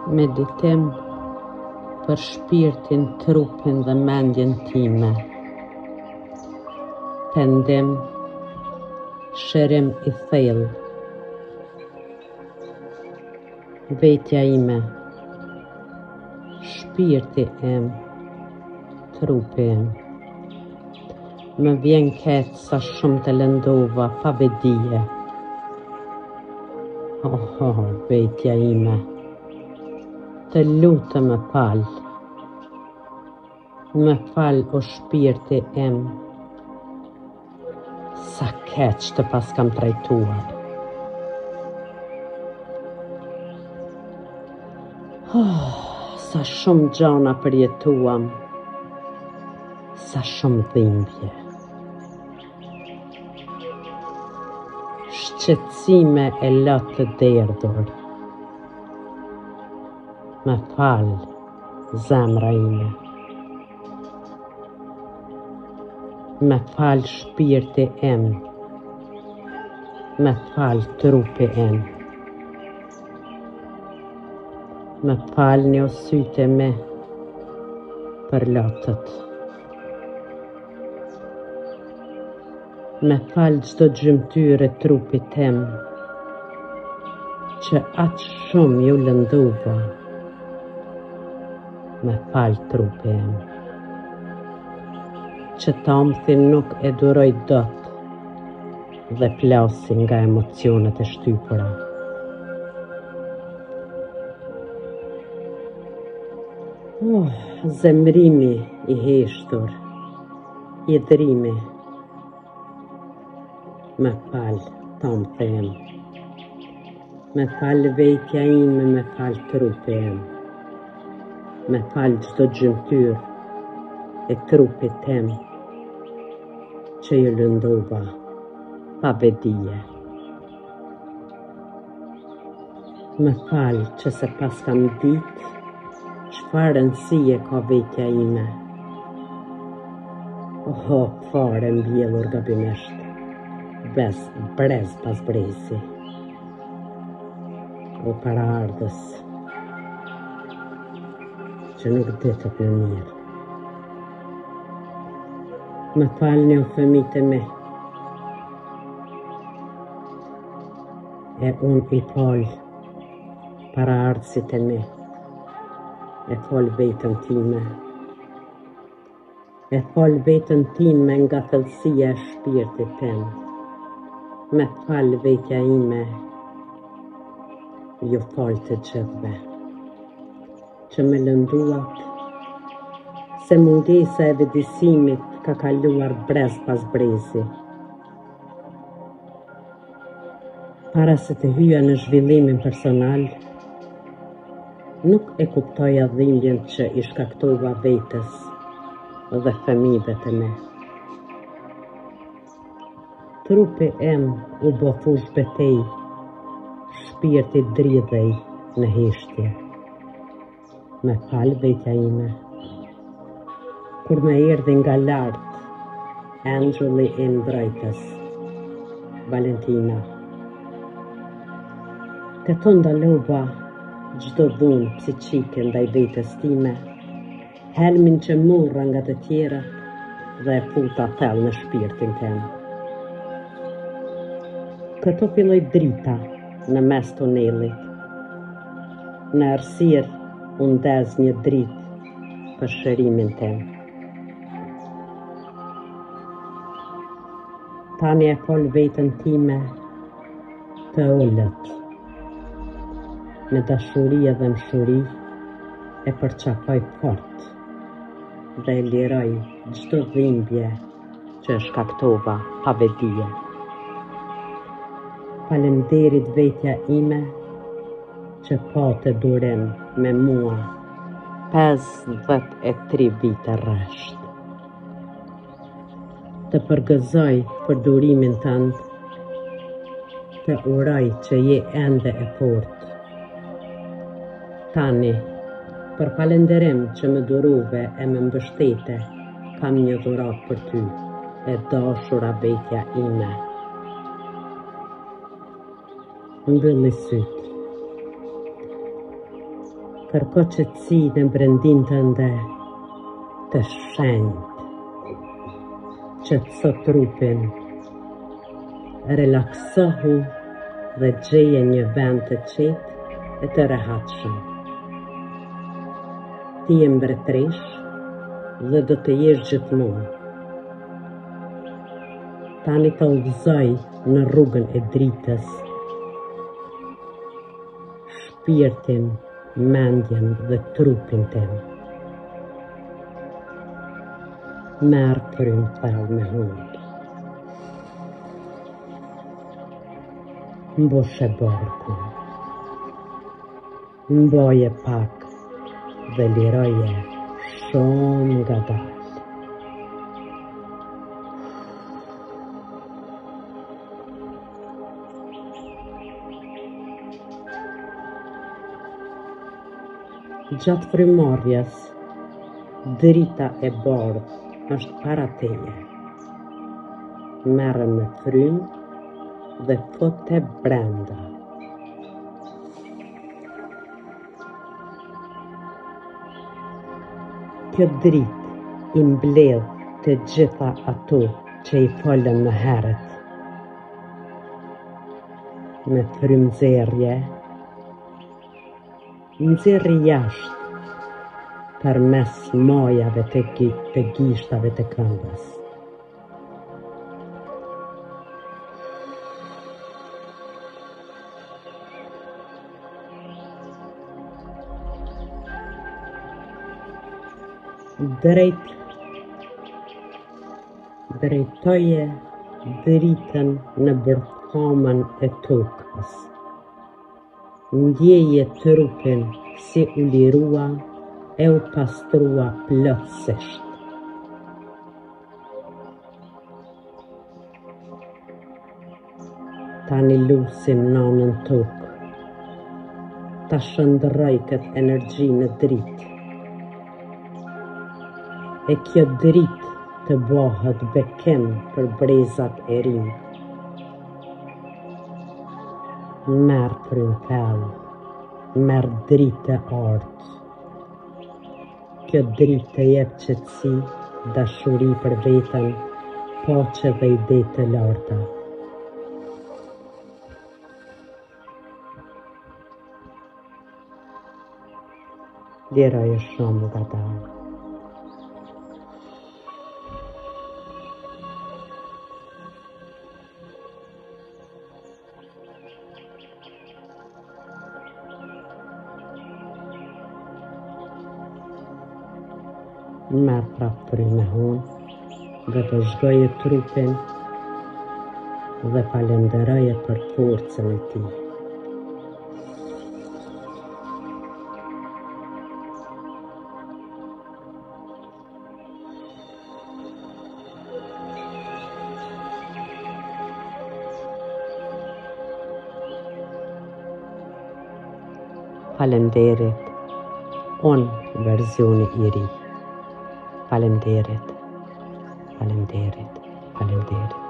Meditim për shpirtin, trupin dhe mendjen time. Pendim, shërim I thellë. Vetja ime, shpirti im, trupi im. Më vjen keq sa shumë të lëndova pa vedije. Vetja ime, të lutem më fal. Më fal o shpirti im. Sa keq të pas kam trajtuar. Sa shumë gjana përjetuam. Sa shumë dhimbje. Shqetësime e lot të derdhur. Më fal, zemra ime. Më fal shpirti im. Më fal trupi im. Më falni o sytë mi për lotët. Më fal çdo gjymtyre trupit tim që aq shumë ju lëndova. Më fal trupi im që tamthin nuk e duroj dot dhe plasin nga emocionet e shtypura. Zemrimi I heshtur, jedrimi. Më fal tamthi im. Më fal vetja ime, më fal trupi im. Më fal çdo gjymtyr e trupit tim që ju lëndova pa vedije. Më fal që se pas kam ditë çfarë rëndësie ka vetja ime. Fare mbjellur gabimisht. Brez pas brezi. O para ardhës që nuk ditët në mirë. Më falni o fëmijët e mi. E unë I fal para ardhësit e mi. E fal vetën time. E fal vetën time nga thellësia e shpirtit tim. Me fal vetja ime. Ju fal të gjithëve që me lënduat se mungesa e vedisimit ka kaluar brez pas brezi. Para se të hyja në zhvillimin personal, nuk e kuptoja dhimbjen që I shkaktova vetes dhe fëmijëve të mi. Trupi im u bë fush betej, shpirti dridhej në heshtje. Me fal vetja ime. Kur me erdhi nga lart, angjulli I mbrojtës, Valentina. Të të ndalova çdo dhunë psiqike ndaj vetes time, helmin që morra nga të tjerat dhe e futa thellë në shpirtin tim. Këto filloi drita në mes tunelit. Në errësirë u ndez një dritë për shërimin tim. Tani e fol vetën time të ullët. Me dashuri dhe mshuri e përçafoj fort dhe e liroj çdo dhimbje që shkaktova pa vedije. Falenderit vetja ime që pa të durim me mua 53 vite rresht. Të përgëzoj për durimin tënd, të uroj që je ende e fortë. Tani, për falenderim që më duruve e më mbështete, kam një dhurat për ty, e dashura vetja ime. Mbylli syt. Kërko qetësinë e brendin tënde të shenjtë, qetëso trupin, relaksohu dhe gjeje një vend të qetë e të rehatshëm. Ti je mbretëresh dhe do të jesh gjithmonë. Tani të udhëzoj në rrugën e dritës, shpirtin, mendjen dhe trupin tim. Merë frym thellë me hund. Mbushe barkun. Mboje pak dhe liroje shumë ngadalë. Gjatë frymëmarrjes, drita e bardhë është para teje. Merre me frymë dhe fote brenda. Kjo dritë i mbledh të gjitha ato që i folën më herët. Me frymëzerje, nxjerri jashtë përmes majave të gishtave të këmbës. Drejtoje dritën në bërthamën e tokës. Ndjeje trupin si u lirua e u pastrua plotësisht. Tani lusim nanën tokë. Ta shndërroj këtë energji në dritë. E kjo dritë të bëhet bekim për brezat e rinj. Merë frym thellë, merë dritë e artë. Kjo dritë të jep qetësi, dashuri për veten, paqe dhe ide të larta. Liroje shumë ngadalë. Merë prapë frymë me hund dhe të zhgoje trupin dhe falenderoje për forcën e tij. Falenderit, unë versioni i ri. Falenderit, falenderit, falenderit.